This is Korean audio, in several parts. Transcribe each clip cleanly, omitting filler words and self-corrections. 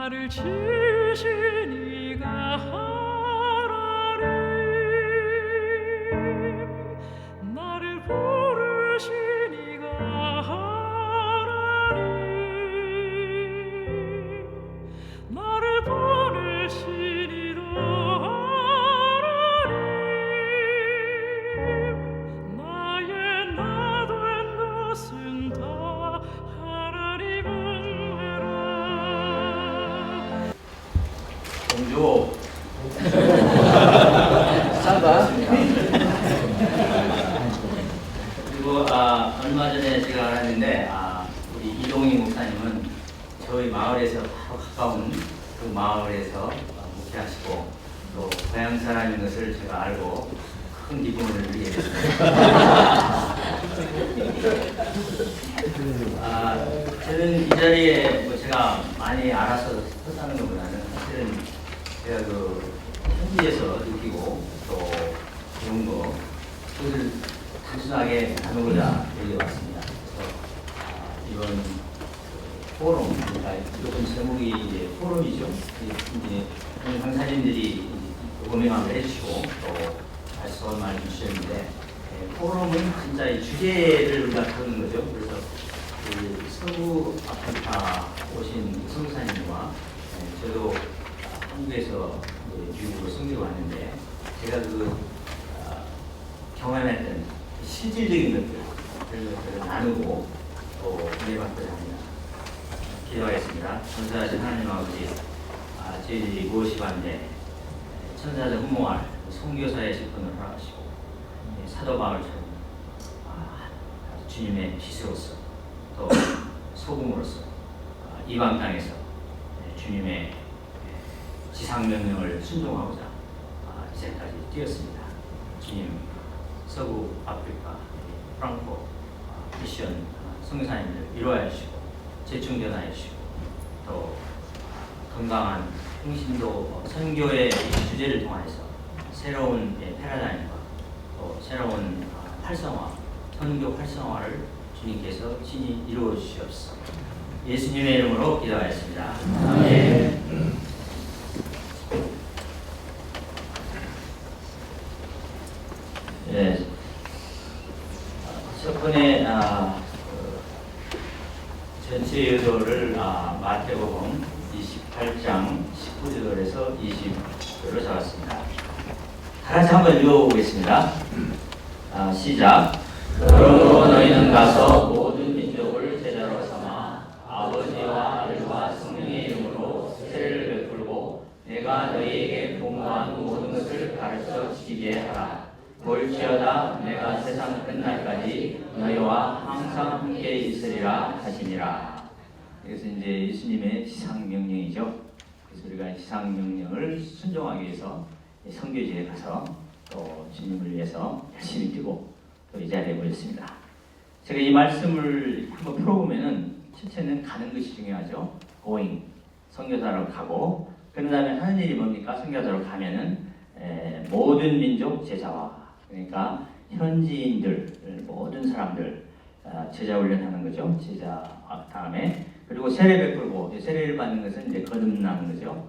나를 지으신 이가 하나님, 나를 부르신 이가 하나님, 나를 보내신 이도 하나님, 나의 나 된 것은 다 하나님 은혜라. 공주 싸다. 그리고 얼마 전에 제가 알았는데 우리 이동희 목사님은 저희 마을에서 바로 가까운 그 마을에서 목회하시고 또 고향 사람인 것을 제가 알고 큰 기쁨을 느끼게 됐습니다. 저는 이 자리에 뭐 제가 많이 알아서 섰다는 것보다는 사실은 제가 그 현지에서 느끼고 또 배운 거 그것을 단순하게 나누고자 여기 왔습니다. 그래서 이번 포럼, 그러니까 이번 제목이 이제 포럼이죠. 이제 오늘 강사님들이 고명함을 해주시고 또 말씀 말씀 주셨는데 포럼은 진짜 이 주제를 우리가 다루는 거죠. 그래서 그 서구 아프리카 오신 선교사님과 저도 한국에서 미국으로 선교를 왔는데 제가 그 경험했던 실질적인 것들 그런 것들을 나누고 또 은혜받고자 합니다. 기도하겠습니다. 전사하신 하나님 아버지, 저희들이 무엇이 반대 천사들 흠모할 선교사의 직분을 허락하시고 사도 바울처럼 주님의 빛으로서 또 소금으로서 이방 땅에서 주님의 지상 명령을 순종하고자 이제까지 뛰었습니다. 주님, 서구 아프리카 프랑코 미션 선교사님들 위로하여 주시고 재충전하여 주시고 또 건강한 흥신도 선교의 주제를 통해서 새로운 패러다임과 또 새로운 활성화, 선교 활성화를 주님께서 친히 이루어 주시옵소서. 예수님의 이름으로 기도하였습니다. 아멘. 네. 첫 번에 전체 의도를 마태복음 28장 19절에서 20절로 잡았습니다. 다 같이 한번 읽어보겠습니다. 시작. 그러므로 너희는 가서 모든 민족을 제자로 삼아 아버지와 아들과 성령의 이름으로 세례를 베풀고 내가 너희에게 공부한 모든 것을 가르쳐 지키게 하라. 볼지어다 내가 세상 끝날까지 너희와 항상 함께 있으리라 하시니라. 이것은 이제 예수님의 지상 명령이죠. 그래서 우리가 지상 명령을 순종하기 위해서 선교지에 가서 또 주님을 위해서 열심히 뛰고 또 이 자리에 모였습니다. 제가 이 말씀을 한번 풀어보면은 첫째는 가는 것이 중요하죠. going, 선교사로 가고 그 다음에 하는 일이 뭡니까? 선교사로 가면은 모든 민족 제자와 그러니까 현지인들 모든 사람들 제자 훈련하는 거죠. 제자 다음에 그리고 세례 베풀고 세례를 받는 것은 이제 거듭나는 거죠.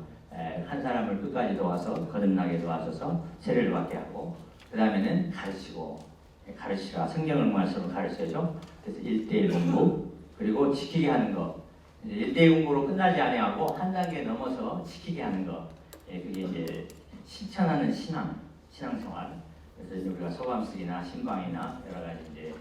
한 사람을 끝까지 도와서 거듭나게 도와줘서 세례를 받게 하고 그 다음에는 가르치라 성경을 말씀으로 가르쳐야죠. 그래서 1대1 공부 그리고 지키게 하는 거 이제 1대1 공부로 끝나지 아니하고 한 단계 넘어서 지키게 하는 거 그게 이제 실천하는 신앙생활. 그래서 이제 우리가 소감쓰기나 신방이나 여러 가지 이제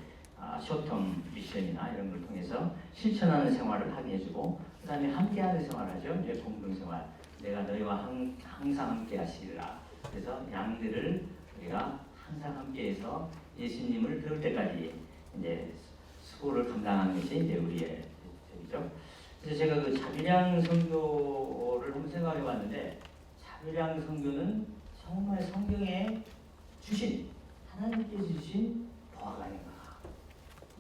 쇼텀 미션이나 이런 걸 통해서 실천하는 생활을 하게 해주고 그 다음에 함께하는 생활을 하죠. 이제 공동생활. 내가 너희와 항상 함께 하시리라. 그래서 양들을 우리가 항상 함께해서 예수님을 배울 때까지 이제 수고를 감당하는 것이 이제 우리의 저기죠. 그래서 제가 그 자비량 선교를 한번 생각해 봤는데 자비량 선교는 정말 성경에 주신 하나님께서 주신 보화가 아닌가.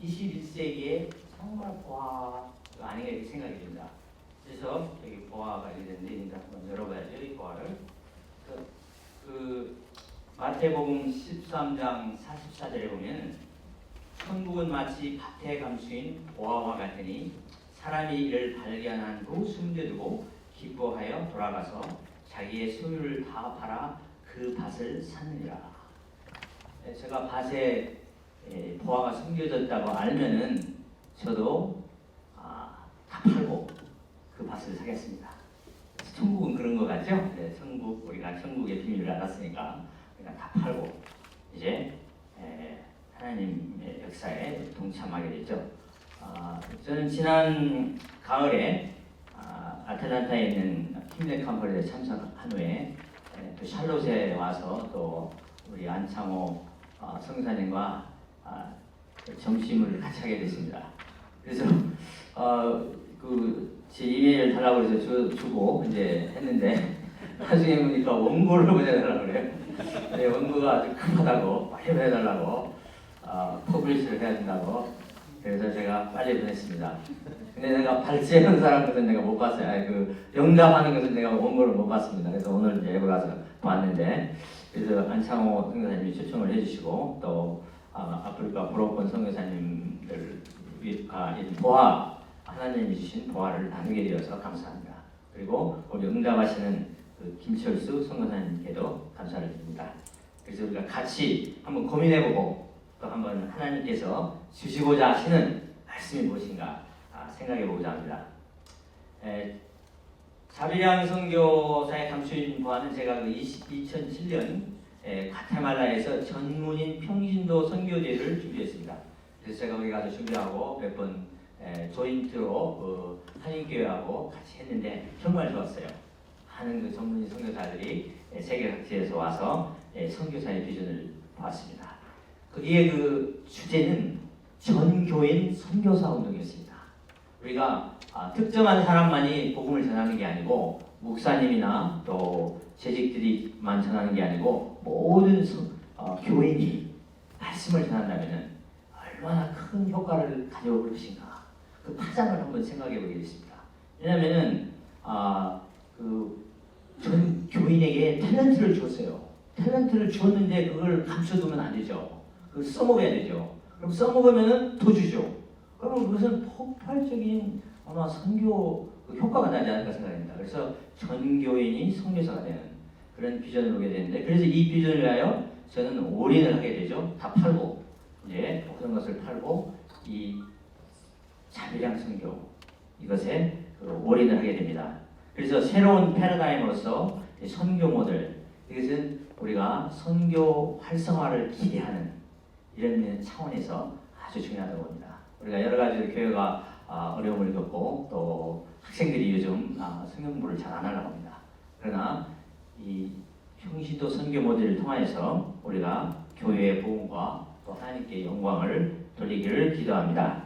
21세기에 정말 보화가 아닌가 이렇게 생각이 듭니다. 그래서 여기 보화가 있는데 일단 한번 열어봐야죠. 이 보화를. 마태복음 13장 44절에 보면 천국은 마치 밭에 감추인 보화와 같으니 사람이 이를 발견한 후 숨겨두고 기뻐하여 돌아가서 자기의 소유를 다 팔아 그 밭을 샀느니라. 제가 밭에 보화가 숨겨졌다고 알면은 저도 다 팔고 그 밭을 사겠습니다. 천국은 그런 것 같죠? 네, 천국, 우리가 천국의 비밀을 알았으니까 우리가 다 팔고 이제 하나님의 역사에 동참하게 되죠. 저는 지난 가을에 아틀란타에 있는 킴네 컨퍼런스에 참석한 후에 또 샬롯에 와서 또 우리 안창호 성사님과 점심을 같이 하게 됐습니다. 그래서 제 이메일 달라고 해서 주고 이제 했는데 나중에 보니까 원고를 보내달라고 그래요. 네, 원고가 아주 급하다고 빨리 보내달라고 퍼블리시를 해야 된다고. 그래서 제가 빨리 보냈습니다. 근데 내가 발제하는 사람 것은 내가 못 봤어요. 그 영답하는 것은 내가 원고를 못 봤습니다. 그래서 오늘 이제 여기 와서 봤는데, 그래서 안창호 선교사님이 초청을 해주시고 또 아프리카 브로큰 선교사님들 보아 하나님이 주신 보아를 나누게 되어서 감사합니다. 그리고 우리 응답하시는 그 김철수 선교사님께도 감사를 드립니다. 그래서 우리가 같이 한번 고민해보고 또 한번 하나님께서 주시고자 하시는 말씀이 무엇인가 생각해보고자 합니다. 자비량 선교사의 감수인 보아는 제가 2007년 가테말라에서 전문인 평신도 선교대회를 준비했습니다. 그래서 제가 거기 가서 준비하고 몇 번 조인트로 한인교회하고 같이 했는데 정말 좋았어요. 많은 그 전문인 선교사들이 세계 각지에서 와서 선교사의 비전을 보았습니다. 거기에 그 주제는 전교인 선교사 운동이었습니다. 우리가 특정한 사람만이 복음을 전하는 게 아니고 목사님이나 또 재직들이만 전하는 게 아니고 모든 교인이 말씀을 전한다면 얼마나 큰 효과를 가져올 것인가, 그 파장을 한번 생각해 보겠습니다. 왜냐하면은 전 교인에게 탤런트를 주었어요. 탤런트를 주었는데 그걸 감춰두면 안 되죠. 그걸 써먹어야 되죠. 그럼 써먹으면은 더 주죠. 그러면 그것은 폭발적인 아마 선교 효과가 나지 않을까 생각합니다. 그래서 전교인이 선교사가 되는 그런 비전을 보게 되는데, 그래서 이 비전을 위하여 저는 올인을 하게 되죠. 다 팔고 이제 모든 것을 팔고 이 자비량 선교 이것에 올인을 하게 됩니다. 그래서 새로운 패러다임으로서 선교 모델, 이것은 우리가 선교 활성화를 기대하는 이런 차원에서 아주 중요하다고 봅니다. 우리가 여러 가지 교회가 어려움을 겪고 또 학생들이 요즘 성경 공부를 잘 안 하려고 합니다. 그러나 이 평신도 선교 모델을 통하여서 우리가 교회의 복음과 또 하나님께 영광을 돌리기를 기도합니다.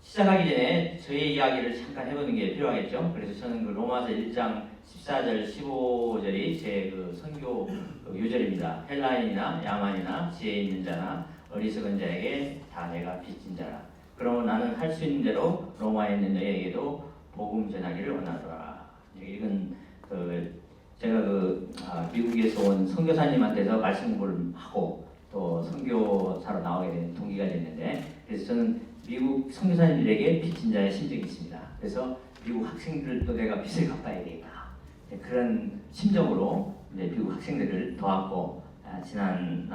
시작하기 전에 저의 이야기를 잠깐 해보는 게 필요하겠죠. 그래서 저는 그 로마서 1장 14절 15절이 제 선교 요절입니다. 헬라인이나 야만이나 지혜 있는 자나 어리석은 자에게 다 내가 빚진 자라. 그러면 나는 할 수 있는 대로 로마에 있는 너희에게도 복음 전하기를 원하노라. 이건 제가 미국에서 온 선교사님한테서 말씀 공부를 하고 또 선교사로 나오게 된 동기가 됐는데, 그래서 저는 미국 선교사님들에게 빚진 자의 심정이 있습니다. 그래서 미국 학생들도 내가 빚을 갚아야 되겠다. 그런 심정으로 이제 미국 학생들을 도왔고, 지난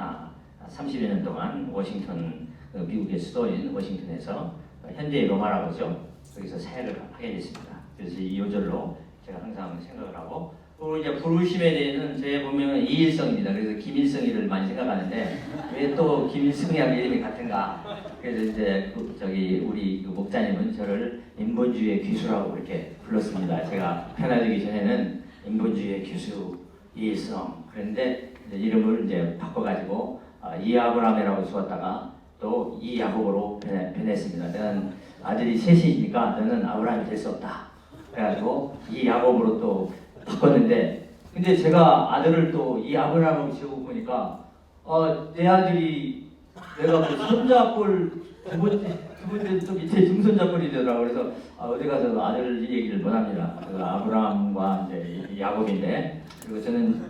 30여 년 동안 워싱턴, 미국의 수도인 워싱턴에서 현재의 로마라고 하죠. 거기서 사역을 하게 됐습니다. 그래서 이 요절로 제가 항상 생각을 하고, 그리고 이제 부르심에 대해서는 제 본명은 이일성입니다. 그래서 김일성이를 많이 생각하는데 왜 또 김일성이랑 이름이 같은가? 그래서 이제 우리 목자님은 저를 인본주의의 귀수라고 그렇게 불렀습니다. 제가 편하기 전에는 인본주의의 귀수 이일성, 그런데 이름을 이제 바꿔가지고 이아브라함이라고 쓰었다가 또 이야곱으로 변했습니다. 너는 아들이 셋이니까 너는 아브라함이 될 수 없다. 그래가지고 이야곱으로 또 바꿨는데, 근데 제가 아들을 또 이아브라함으로 지어고 보니까 내 아들이 내가 그 손자뻘 두 번째 또 밑에 중손자뻘이 되더라고. 그래서 어디 가서 아들 얘기를 못합니다. 아브라함과 이제 야곱인데, 그리고 저는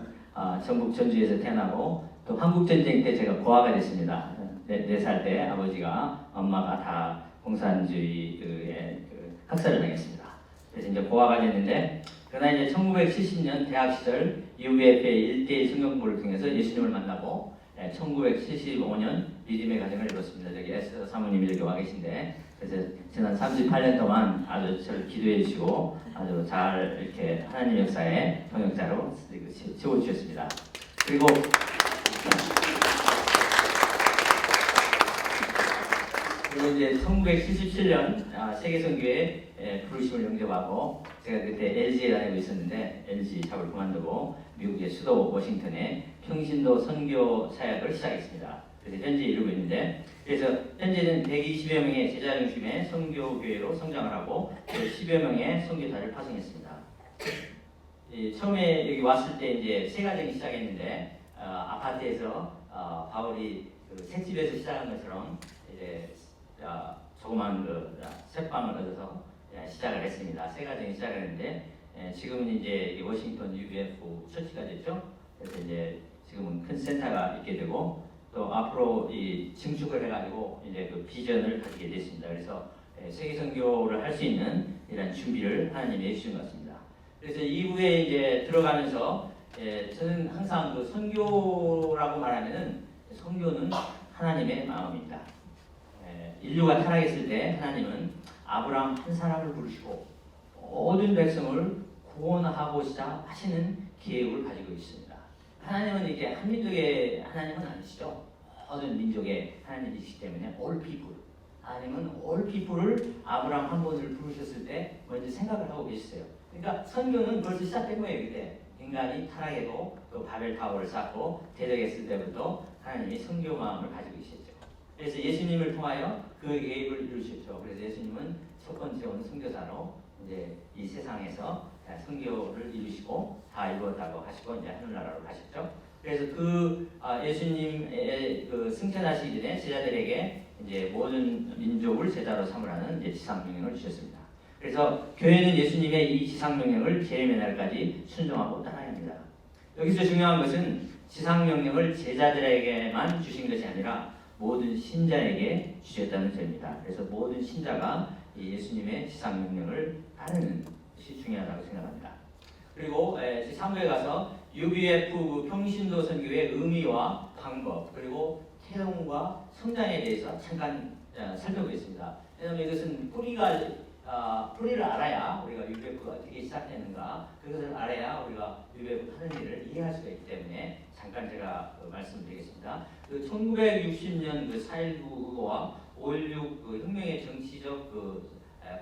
전북 전주에서 태어나고 또 한국 전쟁 때 제가 고아가 됐습니다. 4살 때 아버지가 엄마가 다 공산주의의 학살을 당했습니다. 그래서 이제 고아가 됐는데, 그러나 이제 1970년 대학 시절 UBF의 1대1 성경부를 통해서 예수님을 만나고 1975년 믿음의 가정을 이뤘습니다. 저기 에스 사모님이 여기 와 계신데, 그래서 지난 38년 동안 아주 저를 기도해 주시고 아주 잘 이렇게 하나님 역사의 동역자로 세워주셨습니다. 그리고 이제 1977년 세계선교회 부르심을 영접하고, 제가 그때 LG에 다니고 있었는데 LG 작업을 그만두고 미국의 수도 워싱턴에 평신도 선교 사역을 시작했습니다. 그래서 현재 이루고 있는데, 그래서 현재는 120여 명의 제자 중심의 선교교회로 성장을 하고 10여 명의 선교사를 파송했습니다. 처음에 여기 왔을 때 이제 세 가정이 시작했는데, 아파트에서 바울이 그 새집에서 시작한 것처럼 이제 조그만 그 새방을 얻어서 시작을 했습니다. 세 가정이 시작을 했는데, 지금은 이제 워싱턴 UBF 처치가 됐죠. 그래서 이제 지금은 큰 센터가 있게 되고, 또 앞으로 이 증축을 해가지고 이제 그 비전을 가지게 됐습니다. 그래서 세계 선교를 할 수 있는 이런 준비를 하나님이 해주신 것 같습니다. 그래서 이후에 이제 들어가면서 저는 항상 그 선교라고 말하면은, 선교는 하나님의 마음입니다. 인류가 타락했을 때 하나님은 아브라함 한 사람을 부르시고 모든 백성을 구원하고자 하시는 계획을 가지고 있습니다. 하나님은 이게 한 민족의 하나님은 아니시죠. 모든 민족의 하나님이시기 때문에 all people. 하나님은 all people를 아브라함 한 번을 부르셨을 때 먼저 생각을 하고 계셨어요. 그러니까 선교는 벌써 시작된 거예요. 그때 인간이 타락해도 또 바벨 타워를 쌓고 대적했을 때부터 하나님이 선교 마음을 가지고 계셨죠. 그래서 예수님을 통하여 그 계획을 이루셨죠. 그래서 예수님은 첫 번째 온 선교사로 이제 이 세상에서 선교를 이루시고 다 이루었다고 하시고 이제 하늘나라로 가셨죠. 그래서 그 예수님의 그 승천하시기 전에 제자들에게 이제 모든 민족을 제자로 삼으라는 이제 지상명령을 주셨습니다. 그래서 교회는 예수님의 이 지상명령을 재림의 날까지 순종하고 따라야 합니다. 여기서 중요한 것은 지상명령을 제자들에게만 주신 것이 아니라 모든 신자에게 주셨다는 점입니다. 그래서 모든 신자가 예수님의 지상명령을 따르는 것이 중요하다고 생각합니다. 그리고 3부에 가서 UBF 평신도 선교의 의미와 방법, 그리고 태동과 성장에 대해서 잠깐 살펴보겠습니다. 왜냐하면 이것은 뿌리를 알아야 우리가 UBF가 어떻게 시작되는가, 그것을 알아야 우리가 UBF 하는 일을 이해할 수가 있기 때문에 잠깐 제가 말씀드리겠습니다. 그 1960년 그 4.19와 5.16 그 혁명의 정치적 그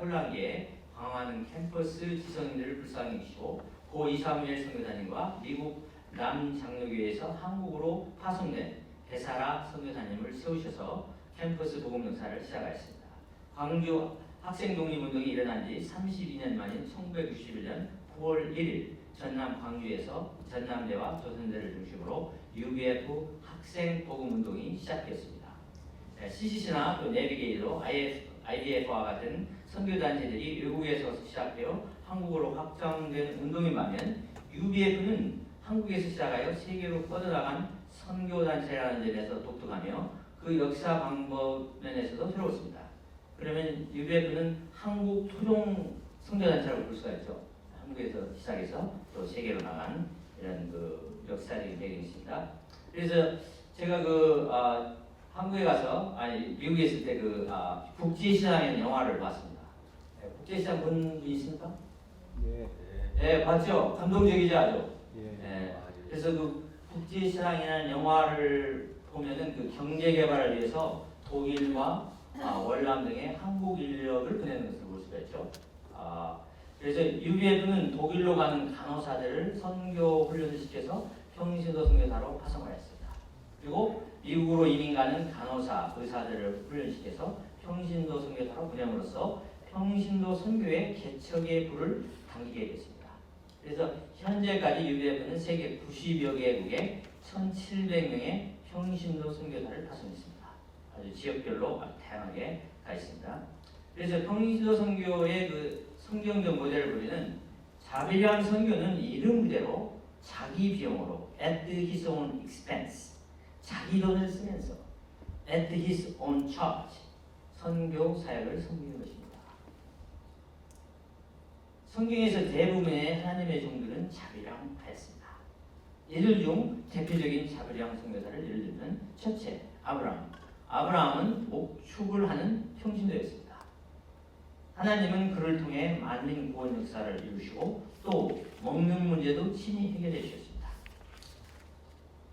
혼란기에 방황하는 캠퍼스 지성인들을 불쌍히 여기시고 고 이사무엘 선교사님과 미국 남장로교회에서 한국으로 파송된 베사라 선교사님을 세우셔서 캠퍼스 복음 역사를 시작하였습니다. 광주 학생 독립운동이 일어난 지 32년 만인 1961년 9월 1일 전남 광주에서 전남대와 조선대를 중심으로 UBF 학생 복음운동이 시작되었습니다. CCC나 또 내비게이로 IDF와 같은 선교단체들이 외국에서 시작되어 한국으로 확장된 운동인 반면 UBF는 한국에서 시작하여 세계로 뻗어나간 선교단체라는 점에서 독특하며 그 역사 방법 면에서도 새로웠습니다. 그러면 UBF는 한국 토종 선교단체라고 볼 수가 있죠. 한국에서 시작해서 또 세계로 나간 이런 그 역사적인 배경이 있습니다. 그래서 제가 한국에 가서 미국에 있을 때 국제시장이라는 영화를 봤습니다. 국제시장 본 분 있습니까? 네, 봤죠. 감동적이죠, 아주. 그래서 그 국제시장이라는 영화를 보면은 그 경제 개발을 위해서 독일과 월남 등의 한국 인력을 보내는 것을 볼 수가 있죠. 그래서 UBF는 독일로 가는 간호사들을 선교 훈련을 시켜서 평신도 선교사로 파송을 했습니다. 그리고 미국으로 이민 가는 간호사, 의사들을 훈련시켜서 평신도 선교사로 분양으로써 평신도 선교의 개척의 불을 당기게 됐습니다. 그래서 현재까지 UBF는 세계 90여 개국에 1,700명의 평신도 선교사를 파송했습니다. 아주 지역별로 아주 다양하게 가 있습니다. 그래서 평신도 선교의 그 성경적 모델을 보면 자비량 선교는 이름 그대로 자기 비용으로 at his own expense, 자기 돈을 쓰면서 at his own charge 선교 사역을 섬기는 것입니다. 성경에서 대부분의 하나님의 종들은 자비량하였습니다. 이들 중 대표적인 자비량 선교사를 예를 들면 첫째, 아브라함. 아브라함은 목축을 하는 평신도였습니다. 하나님은 그를 통해 만민 구원 역사를 이루시고 또 먹는 문제도 친히 해결해 주셨습니다.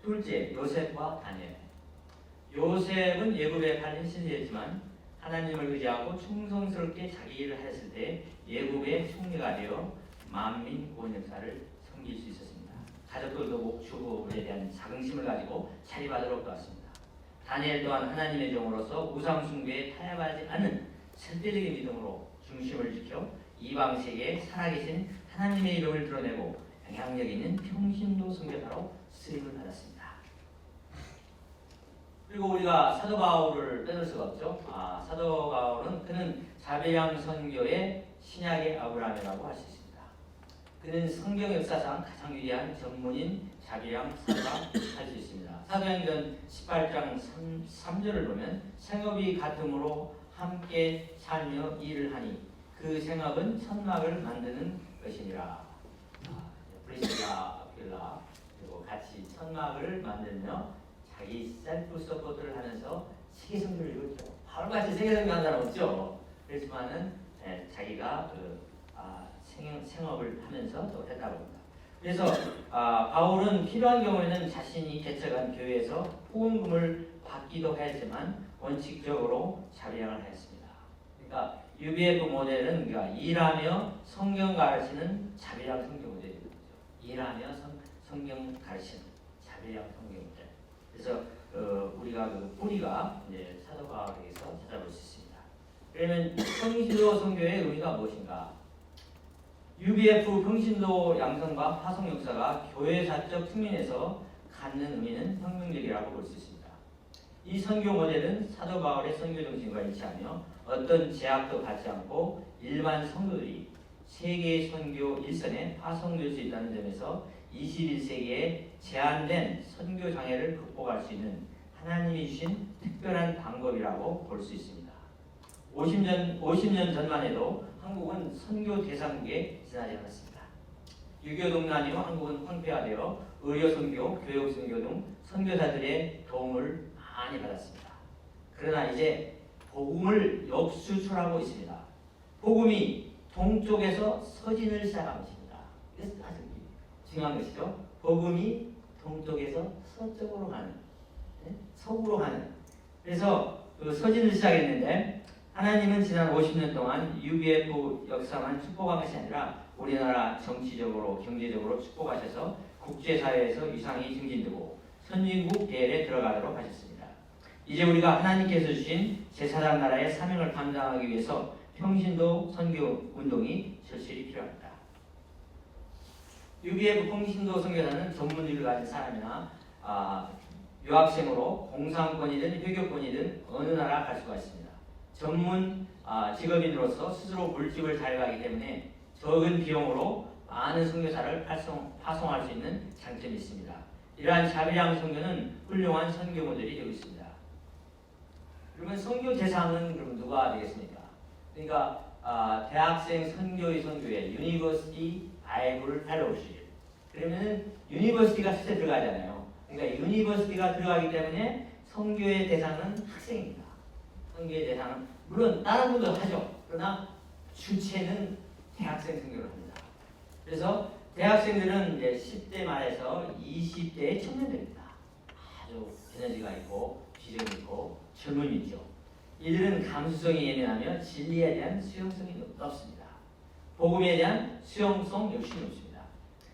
둘째, 요셉과 다니엘. 요셉은 예굽에 팔린 신세였지만 하나님을 의지하고 충성스럽게 자기 일을 하였을 때 예굽의 총리가 되어 만민 구원 역사를 섬길 수 있었습니다. 가족들도 목축에 대한 자긍심을 가지고 자리받으러 왔습니다. 다니엘 또한 하나님의 종으로서 우상 숭배에 타협하지 않은 절대적인 믿음으로 중심을 지켜 이방 세계에 살아계신 하나님의 이름을 드러내고 영향력 있는 평신도 선교사로 쓰임을 받았습니다. 그리고 우리가 사도 바울을 빼놓을 수가 없죠. 사도 바울은 그는 자비량 선교의 신약의 아브라함이라고 할 수 있습니다. 그는 성경 역사상 가장 위대한 전문인 자비량 사도가 할 수 있습니다. 사도행전 18장 3절을 보면 생업이 같음으로 함께 살며 일을 하니 그 생업은 천막을 만드는 것이니라. 브리스라, 아필라 그리고 같이 천막을 만들며 자기 셀프 서포트를 하면서 세계 선교를 이뤘죠. 바울같이 세계 선교한 사람 없죠. 그렇지만은 자기가 생업을 하면서 또 했다고 합니다. 그래서 바울은 필요한 경우에는 자신이 개척한 교회에서 후원금을 받기도 했지만 원칙적으로 자비량을 하였습니다. 그러니까 UBF 모델은 그러니까 일하며 성경 가르치는 자비량 성경 모델이죠. 일하며 성경 가르치는 자비량 성경 모델. 그래서 우리가 그 뿌리가 이제 사도 바울에게서 찾아볼 수 있습니다. 그러면 평신도 선교의 의미가 무엇인가? UBF 평신도 양성과 파송 역사가 교회사적 측면에서 갖는 의미는 혁명적이라고 볼 수 있습니다. 이 선교 모델은 사도 바울의 선교 정신과 일치하며 어떤 제약도 받지 않고 일반 성도들이 세계 선교 일선에 파송될 수 있다는 점에서 21세기에 제한된 선교 장애를 극복할 수 있는 하나님이 주신 특별한 방법이라고 볼 수 있습니다. 50년 전만 해도 한국은 선교 대상국에 지나지 않았습니다. 유교동란 이후 한국은 황폐화되어 의료선교, 교육선교 등 선교사들의 도움을 많이 받았습니다. 그러나 이제 복음을 역수출하고 있습니다. 복음이 동쪽에서 서진을 시작한 것입니다. 이것은 아주 중요한 것이죠. 복음이 동쪽에서 서쪽으로 가는, 서구로 가는. 그래서 그 서진을 시작했는데 하나님은 지난 50년 동안 UBF 역사만 축복한 것이 아니라 우리나라 정치적으로, 경제적으로 축복하셔서 국제사회에서 위상이 증진되고 선진국 대열에 들어가도록 하셨습니다. 이제 우리가 하나님께서 주신 제4장 나라의 사명을 감당하기 위해서 평신도 선교 운동이 절실히 필요합니다. UBF 평신도 선교사는 전문직을 가진 사람이나 유학생으로 공산권이든 회교권이든 어느 나라 갈 수가 있습니다. 전문 직업인으로서 스스로 물집을 잘 가기 때문에 적은 비용으로 많은 선교사를 파송할 수 있는 장점이 있습니다. 이러한 자비량 선교는 훌륭한 선교 모델이 되고 있습니다. 그러면 선교 대상은 그럼 누가 되겠습니까? 그러니까 대학생 선교의 선교회 유니버시티 바이블 펠로우십. 그러면은 유니버시티가 실제 들어가잖아요. 그러니까 유니버시티가 들어가기 때문에 선교의 대상은 학생입니다. 선교의 대상은 물론 다른 분도 하죠. 그러나 주체는 대학생 선교를 합니다. 그래서 대학생들은 이제 10대 말에서 20대의 청년들입니다. 아주 에너지가 있고 비전이 있고 젊음이 있죠. 이들은 감수성이 예민하며 진리에 대한 수용성이 높습니다. 복음에 대한 수용성 역시 높습니다.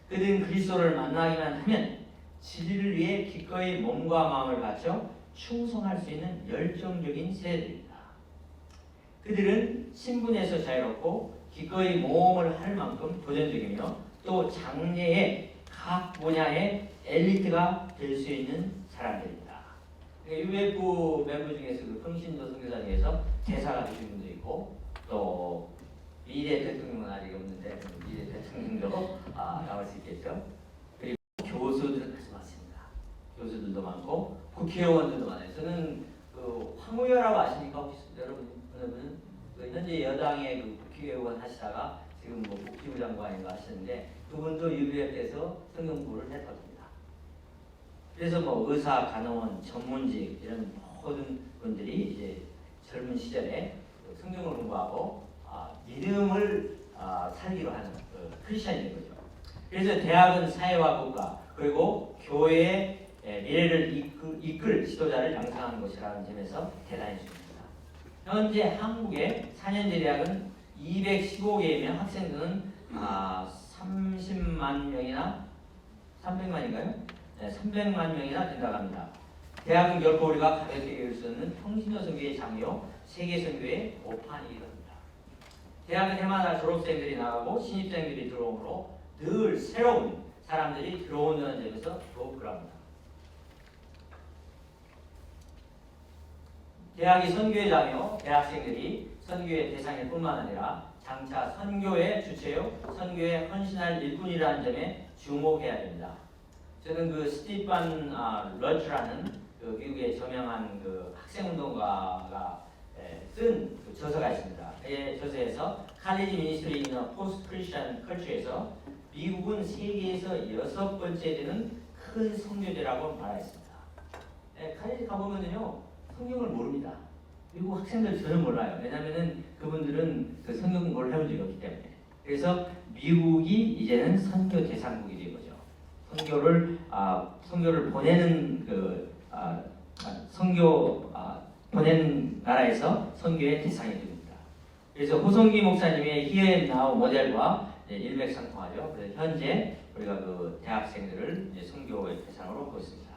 그들은 그리스도를 만나기만 하면 진리를 위해 기꺼이 몸과 마음을 바쳐 충성할 수 있는 열정적인 세대들입니다. 그들은 신분에서 자유롭고 기꺼이 모험을 할 만큼 도전적이며 또 장래의 각 분야의 엘리트가 될 수 있는 사람들입니다. UBF 멤버 중에서 그 평신도 선교사 중에서 대사가 되신 분도 있고 또 미래 대통령은 아직 없는데 미래 대통령도 나올 수 있겠죠. 그리고 교수들은 아주 많습니다. 교수들도 많고 국회의원들도 많아요. 저는 그 황우여라고 아십니까? 혹시 여러분은 그 현재 여당의 그 국회의원 하시다가 지금 뭐 복지부 장관인가 하시는데 그분도 UBF에서 성경 공부를 했다고 합니다. 그래서 뭐 의사, 간호원, 전문직 이런 모든 분들이 이제 젊은 시절에 성경을 공부하고 믿음을 살기로 하는 크리스천인 거죠. 그래서 대학은 사회와 국가 그리고 교회의 미래를 이끌 지도자를 양성하는 것이라는 점에서 대단히 중요합니다. 현재 한국의 4년제 대학은 215개이며 학생들은 30만 명이나 300만인가요? 네, 300만 명이나 된다고 합니다. 대학은 결코 우리가 가볍게 여길 수 없는 평신도 선교의 장이요 세계 선교의 오판이기도 합니다. 대학은 해마다 졸업생들이 나가고 신입생들이 들어오므로 늘 새로운 사람들이 들어온다는 점에서 더욱 그럽니다. 대학이 선교의 장이요 대학생들이 선교의 대상일 뿐만 아니라 장차 선교의 주체요 선교에 헌신할 일꾼이라는 점에 주목해야 됩니다. 저는 그 스티판 러츠라는 그 미국의 저명한 그 학생운동가가 쓴 그 저서가 있습니다. 이 저서에서 칼리지 미니스트리 인 포스트 크리스천 컬처에서 미국은 세계에서 6번째 되는 큰 선교제라고 말했습니다. 칼리지 가보면요 성경을 모릅니다. 미국 학생들 전혀 몰라요. 왜냐하면은 그분들은 그 성경 공부를 해본 적이 없기 때문에. 그래서 미국이 이제는 선교 대상국이 된 거죠. 선교를 보내는 보내는 나라에서 선교의 대상이 됩니다. 그래서 호성기 목사님의 Here and Now 모델과 일맥상통하죠. 그래서 현재 우리가 그 대학생들을 이제 선교의 대상으로 보고 있습니다.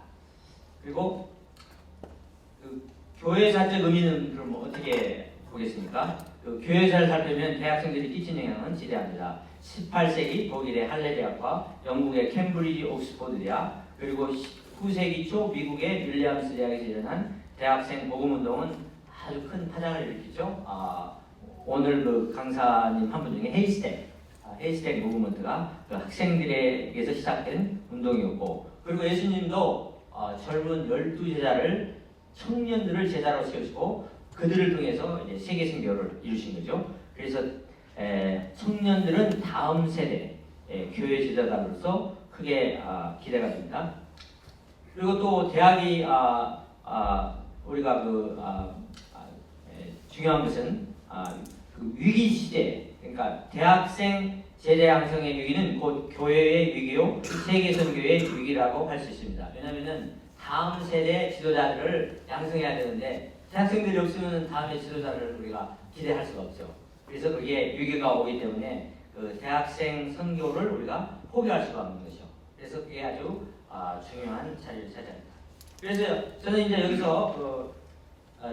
그리고 그 교회사적 의미는 그럼 어떻게 보겠습니까? 그 교회사를 살펴보면 대학생들이 끼친 영향은 지대합니다. 18세기 독일의 할레 대학과 영국의 캠브리지 옥스퍼드 대학 그리고 19세기 초 미국의 윌리엄스 대학에서 일어난 대학생 복음운동은 아주 큰 파장을 일으켰죠. 오늘 그 강사님 한 분 중에 헤이스텍 무브먼트가 그 학생들에게서 시작된 운동이었고 그리고 예수님도 젊은 12제자를 청년들을 제자로 세우시고 그들을 통해서 이제 세계 선교를 이루신 거죠. 그래서 청년들은 다음 세대 교회 지도자로서 크게 기대가 됩니다. 그리고 또 대학이 우리가 중요한 것은 그 위기 시대 그러니까 대학생 제대 양성의 위기는 곧 교회의 위기요 세계 선교의 위기라고 할 수 있습니다. 왜냐하면은 다음 세대 지도자들을 양성해야 되는데 대학생들이 없으면 다음의 지도자를 우리가 기대할 수가 없죠. 그래서 그게 위기가 오기 때문에 그 대학생 선교를 우리가 포기할 수가 없는 것이죠. 그래서 그게 아주 중요한 자리를 차지합니다. 그래서 저는 이제 여기서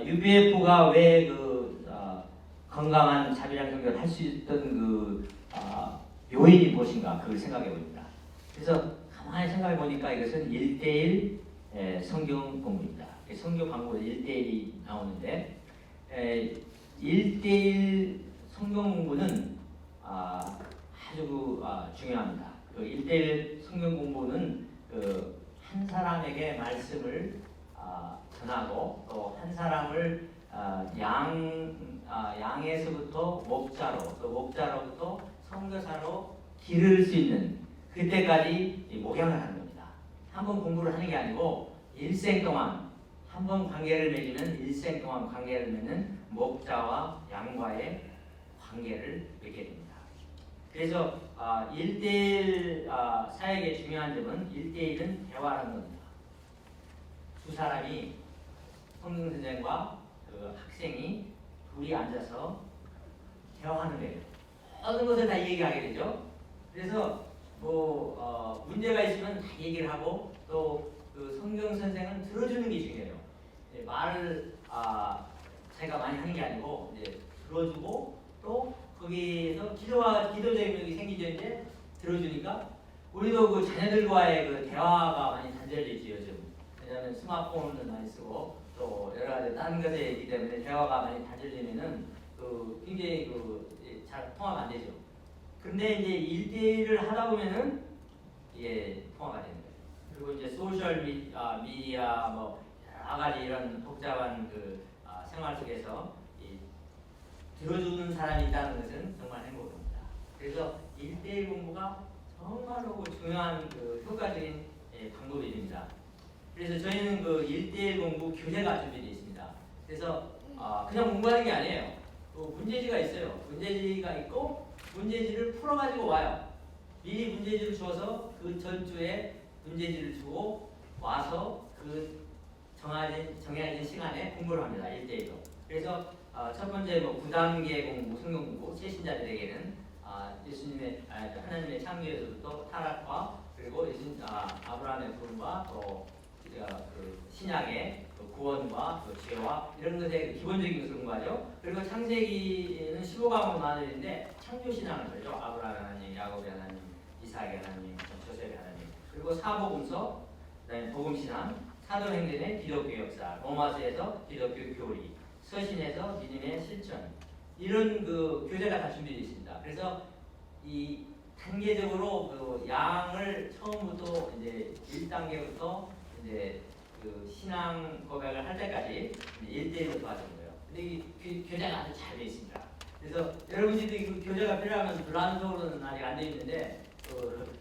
UBF가 왜 건강한 자비랑 선교를 할 수 있던 요인이 무엇인가 그걸 생각해 봅니다. 그래서 가만히 생각해 보니까 이것은 1대1 성경 공부입니다. 성경 광고에 1대1이 나오는데 1대1 성경 공부는 아주 중요합니다. 그 1대1 성경 공부는 한 사람에게 말씀을 전하고 또 한 사람을 양에서부터 목자로 또 목자로부터 선교사로 기를 수 있는 그때까지 목양을 하는 겁니다. 한 번 공부를 하는 게 아니고 일생 동안 한 번 관계를 맺으면 일생 동안 관계를 맺는 목자와 양과의 관계를 맺게 됩니다. 그래서 1대1 사역의 중요한 점은 1대1은 대화라는 겁니다. 두 사람이 성경 선생과 그 학생이 둘이 앉아서 대화하는 거예요. 모든 것을 다 얘기하게 되죠. 그래서 문제가 있으면 다 얘기를 하고 또 그 성경 선생은 들어주는 게 중요해요. 말을 자기가 많이 하는 게 아니고 이제 들어주고 또 거기에서 기도적인 면이 생기죠. 이제 들어주니까 우리도 그 자녀들과의 그 대화가 많이 단절되지 요즘. 왜냐하면 스마트폰을 많이 쓰고 또 여러 가지 다른 것에 있기 때문에 대화가 많이 단절되면은 굉장히 잘 통화가 안 되죠. 그런데 이제 1대1을 하다 보면은 통화가 되는 거예요. 그리고 이제 소셜 미디어 뭐 여러 가지 이런 복잡한 생활 속에서 들어주는 사람이 있다는 것은 정말 행복합니다. 그래서 1대1 공부가 정말로 중요한 그 효과적인 방법이 됩니다. 그래서 저희는 그 1대1 공부 교재가 준비되어 있습니다. 그래서 그냥 공부하는 게 아니에요. 또 문제지가 있어요. 문제지가 있고 문제지를 풀어가지고 와요. 미리 문제지를 주어서 그 전주에 문제지를 주고 와서 그 정해진 시간에 공부를 합니다. 1대1로. 그래서 첫 번째 뭐 9단계 공부, 성경 공부, 최신자들에게는 예수님의 하나님의 창조에서부터 타락과 그리고 아브라함의 부름과 또 그 신약의 그 구원과 그 죄와 이런 것의 기본적인 것을 공부하죠. 그리고 창세기는 15과목 나누는데 창조신앙을 배우죠. 아브라함 하나님, 야곱의 하나님, 이삭의 하나님, 조셉의 하나님. 그리고 사복음서, 그다음에 복음신앙, 사도행전의 기독교 역사, 로마서에서 기독교 교리, 서신에서 믿음의 실천 이런 그 교재가 다 준비되어 있습니다. 그래서 이 단계적으로 그 양을 처음부터 이제 1단계부터 이제 그 신앙 고백을 할 때까지 1대1로 도와주는 거예요. 근데 이 교재가 아주 잘 되어 있습니다. 그래서 여러분들이 그 교재가 필요하면 불안적으로는 아직 안 되어 있는데 그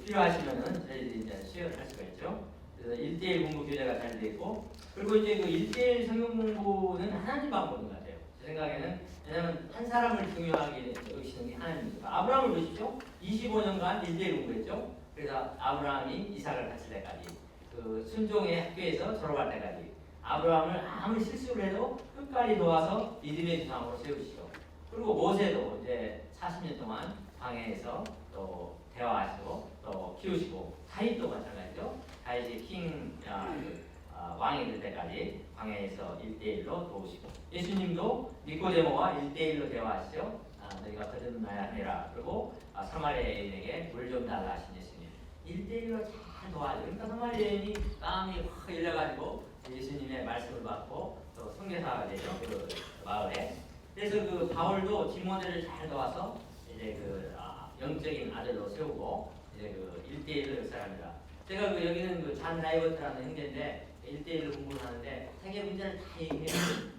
필요하시면은 저희들이 이제 수여를 할 수가 있죠. 그래서 1대1 공부 교재가 잘 되어 있고 그리고 이제 그 1대1 성경 공부는 하나님 방법인 것 같아요. 제 생각에는 왜냐하면 한 사람을 중요하게 여기시는 게 하나님입니다. 아브라함을 보십시오. 25년간 1대1 공부했죠. 그래서 아브라함이 이삭을 바칠 때까지 그 순종의 학교에서 졸업할 때까지 아브라함을 아무리 실수를 해도 끝까지 도와서 믿음의 주상으로 세우시죠. 그리고 모세도 이제 40년 동안 광야에서 또 대화하시고 또 키우시고 다윗도 마찬가지죠. 다윗이 왕이 될 때까지 광야에서 1대1로 도우시고 예수님도 니코데모와 1대1로 대화하시죠. 너희가 거듭나야 하니라. 그리고 사마리아 여인에게 물 좀 달라 하신 예수님 1대1로 잘 도와줘. 그러니까 사마리아 여인이 마음이 확 열려가지고 예수님의 말씀을 받고 또 선교사가 되죠. 그 마을에. 그래서 그 바울도 디모데를 잘 도와서 이제 그 영적인 아들로 세우고 이제 그 1대1로 역사합니다. 제가 그 여기는 그 잔 라이버트라는 형제인데 1대1로 공부를 하는데 자기 문제를 다 얘기해요.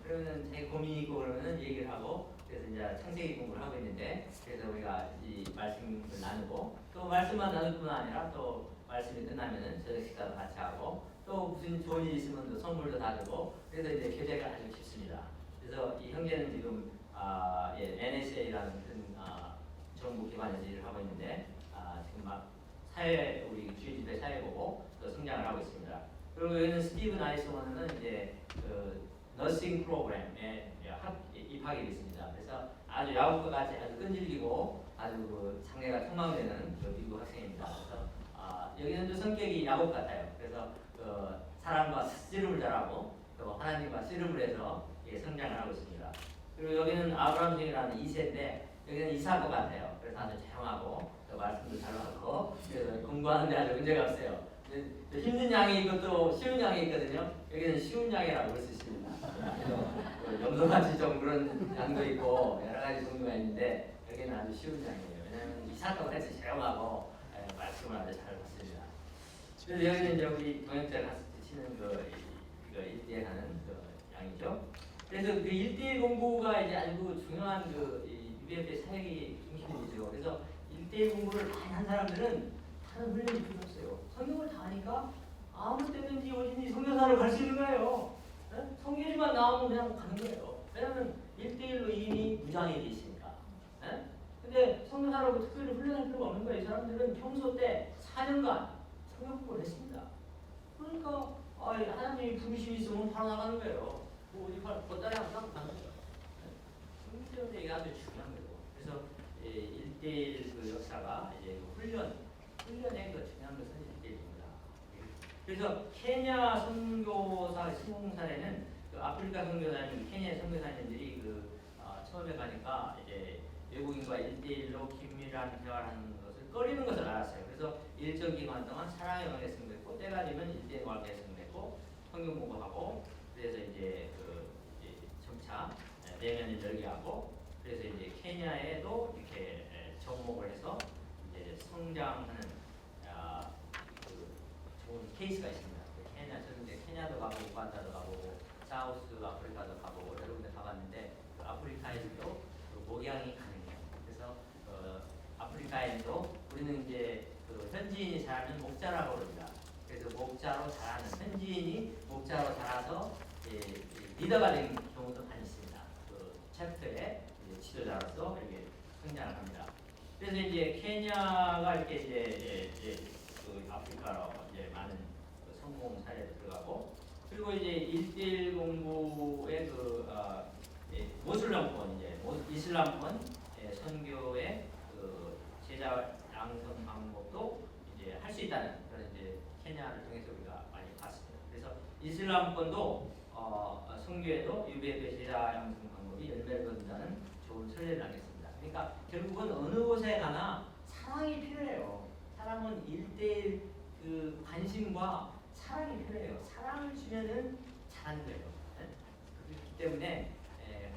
그러면은 자기 고민이 있고 그러면은 얘기를 하고 그래서 이제 창세기 공부를 하고 있는데 그래서 우리가 이 말씀을 나누고 또 말씀만 나눌 뿐 아니라 또 말씀이 끝나면은 저녁 식사도 같이 하고 또 무슨 좋은 일 있으면 또 선물도 다 주고 그래서 이제 교제가 아주 깊습니다. 그래서 이 형제는 지금 NSA라는 정부 기관에서 일을 하고 있는데 지금 막 사회 우리 주일집회 사회 보고 또 성장을 하고 있습니다. 그리고 여기는 스티븐 아이스원은 이제 그 너싱 프로그램에 입학이 됐습니다. 그래서 아주 야구과 같이 아주 끈질기고 아주 그 상대가 촉망되는 그 미국 학생입니다. 그래서 여기는 좀 성격이 야곱 같아요. 그래서 그 사람과 씨름을 잘하고 또 하나님과 씨름을 해서 성장을 하고 있습니다. 그리고 여기는 아브라함이라는 2세인데 여기는 이삭과 같아요. 그래서 아주 조용하고 또 말씀도 잘 하고 그래서 공부하는데 아주 문제가 없어요. 힘든 양이 있고 또 쉬운 양이 있거든요. 여기는 쉬운 양이라고 볼 수 있습니다. 염소같이 좀 그런 양도 있고 여러 가지 종류가 있는데 여기는 아주 쉬운 양이에요. 왜냐하면 이삭과 같이 조용하고 말씀을 아주 잘 받습니다. 그래서 여기는 이제 우리 동역자가 갔을 때 치는 이거 1대1 하는 그 양이죠. 그래서 그 1대1 공부가 이제 아주 중요한 그 UBF의 사역이 중심이 되죠. 그래서 1대1 공부를 많이 한 사람들은 다른 훈련이 필요 없어요. 성경을 다 하니까 아무 때든지 어디든지 성교사를 갈 수 있는 거예요. 성교지만 나오면 그냥 가는 거예요. 왜냐하면 1대1로 이미 무장이 돼 있으니까. 근데 성교사라고 특별히 훈련할 필요가 없는 거예요. 이 사람들은 평소 때 4년간 성경 공부를 했습니다. 그러니까 하나님이 부르심이 있으면 바로 나가는 거예요. 뭐 어디 걷다리 안 가는 거예요. 성경 때문에 이게 아주 중요한 거고. 그래서 1대1 그 역사가 이제 훈련의 그 중요한 것은 1대1입니다. 그래서 케냐 선교사 신공사에는 그 아프리카 선교사님, 케냐 선교사님들이 처음에 가니까 이제 외국인과 1대1로 긴밀한 대화를 하는 것을 꺼리는 것을 알았어요. 그래서 일정 기간 동안 사랑의 관계 성공했고 때가 되면 1대1 관계 성공했고 성경 공부하고 그래서 이제 점차 내면을 열게 하고 그래서 이제 케냐에도 이렇게 접목을 해서 이제 성장하는 좋은 케이스가 있습니다. 케냐 저는데 케냐도 가보고 우간다도 가보고 사우스 아프리카도 가보고 여러 군데 가봤는데 아프리카에서도 목양이 가능해요. 그래서 아프리카에도 우리는 이제 그 현지인이 자라면 목자라고 그럽니다. 그래서 목자로 자라는 현지인이 목자로 자라서 리더가 되는 경우도 많이 있습니다. 그 챕터의 지도자로서 이렇게 성장을 합니다. 그래서 이제 케냐가 이렇게 그 아프리카로 이제 많은 그 성공 사례도 들어가고, 그리고 이제 1:1 공부의 모슬렘권 이슬람권 선교의 그 제자 양성 방법도 이제 할 수 있다는 그런 이제 케냐를 통해서 우리가 많이 봤습니다. 그래서 이슬람권도 선교에도 UBF의 제자 양성 방법이 열매를 거둔다는 좋은 선례를 남겼습니다. 그러니까 결국은 어느 곳에 가나 사랑이 필요해요. 사람은 1:1 그 관심과 사랑이 필요해요. 사랑을 주면은 잘하는 거예요. 그렇기 때문에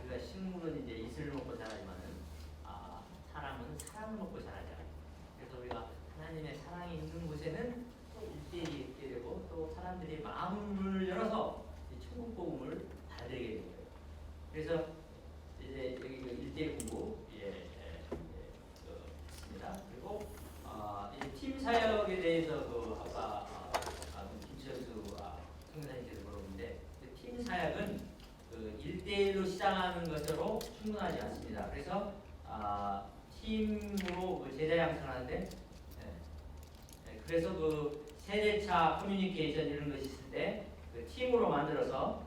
우리가 식물은 이제 이슬을 먹고 자라지만은 사람은 사랑을 먹고 자라죠. 그래서 우리가 하나님의 사랑이 있는 곳에는 또 1:1이 있게 되고, 또 사람들이 마음을 열어서 이 천국 복음을 받아들이게 되는 거예요. 그래서 이제 여기 그 1:1 공부 있습니다. 그리고 이제 팀 사역에 대해서 그 아까 김철수 성교사님께서 물어보는데, 그 팀 사역은 그 1:1로 시작하는 것으로 충분하지 않습니다. 그래서 팀으로 그 제자 양성하는데, 그래서 그 세대차 커뮤니케이션 이런 것이 있을 때 그 팀으로 만들어서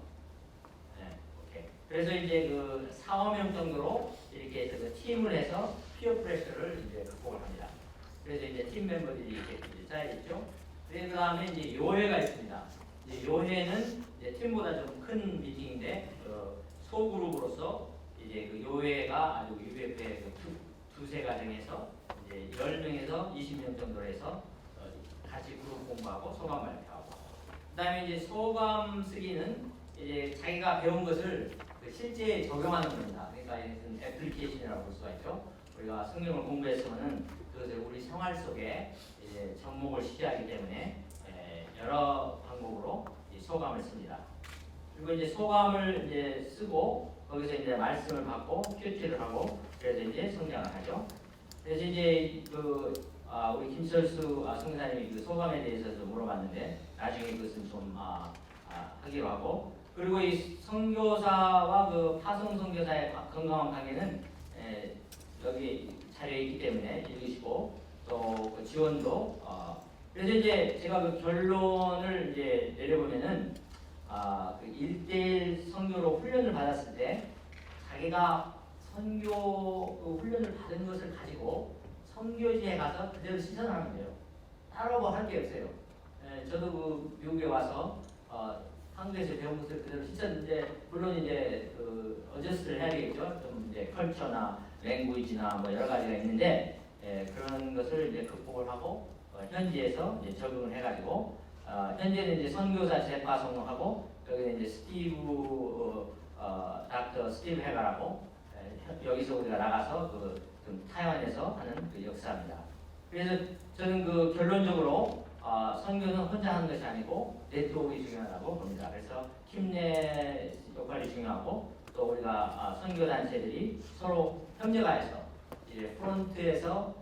오케이. 그래서 이제 그 4~5명 정도로 이렇게 그 팀을 해서 피어 프레셔를 이제 극복을 합니다. 그래서 이제 팀 멤버들이 이렇게 짜여 있죠. 그 다음에 이제 요회가 있습니다. 이제 요회는 이제 팀보다 좀 큰 미팅인데 소그룹으로서 이제 그 요회가 아주 UBF의 두세 가정에서 이제 10명에서 20명 정도로 해서 같이 그룹 공부하고 소감 발표하고, 그다음에 이제 소감 쓰기는 이제 자기가 배운 것을 그 실제 적용하는 겁니다. 그러니까 이것은 애플리케이션이라고 볼 수가 있죠. 우리가 성경을 공부했으면은 그것을 우리 생활 속에 이제 접목을 시켜야 하기 때문에 여러 방법으로 소감을 씁니다. 그리고 이제 소감을 이제 쓰고 거기서 이제 말씀을 받고 큐티를 하고, 그래서 이제 성장을 하죠. 그래서 이제 우리 김철수 성사님이 그 소감에 대해서 좀 물어봤는데, 나중에 그것은 좀 하기로 하고, 그리고 이 선교사와 그 파송 선교사의 건강한 관계는 여기 자료에 있기 때문에 읽으시고, 또 그 지원도 그래서 이제 제가 그 결론을 이제 내려보면은 그 1:1 선교로 훈련을 받았을 때 자기가 선교 그 훈련을 받은 것을 가지고 선교지에 가서 그대로 실천하면 돼요. 따로 뭐 할 게 없어요. 저도 그 미국에 와서 한국에서 배운 것을 그대로 실천인데, 물론 이제 그 어저스를 해야 되겠죠. 좀 이제 컬처나 랭귀지나 뭐 여러 가지가 있는데, 그런 것을 이제 극복을 하고 현지에서 이제 적응을 해가지고 현재는 이제 선교사 재파 성공하고, 여기는 이제 닥터 스티브 해가라고 여기서 우리가 나가서 좀 타이완에서 하는 그 역사입니다. 그래서 저는 그 결론적으로 선교는 혼자 하는 것이 아니고 네트워크가 중요하다고 봅니다. 그래서 팀 내 역할이 중요하고, 또 우리가 선교 단체들이 서로 협력하여서 이제 프론트에서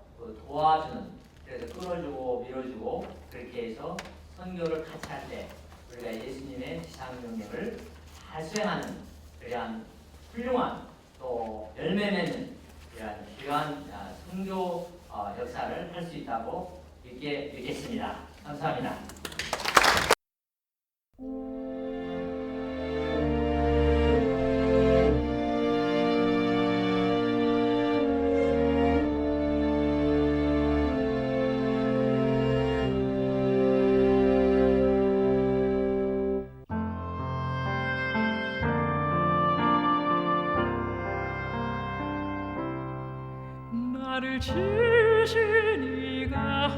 도와주는, 그래서 끌어주고 밀어주고 그렇게 해서 선교를 같이 할 때 우리가 예수님의 지상명령을 잘 수행하는 그러한 훌륭한 또 열매 맺는 이러한 귀한 선교 역사를 할 수 있다고 믿겠습니다. 감사합니다. 나를 지으신 이가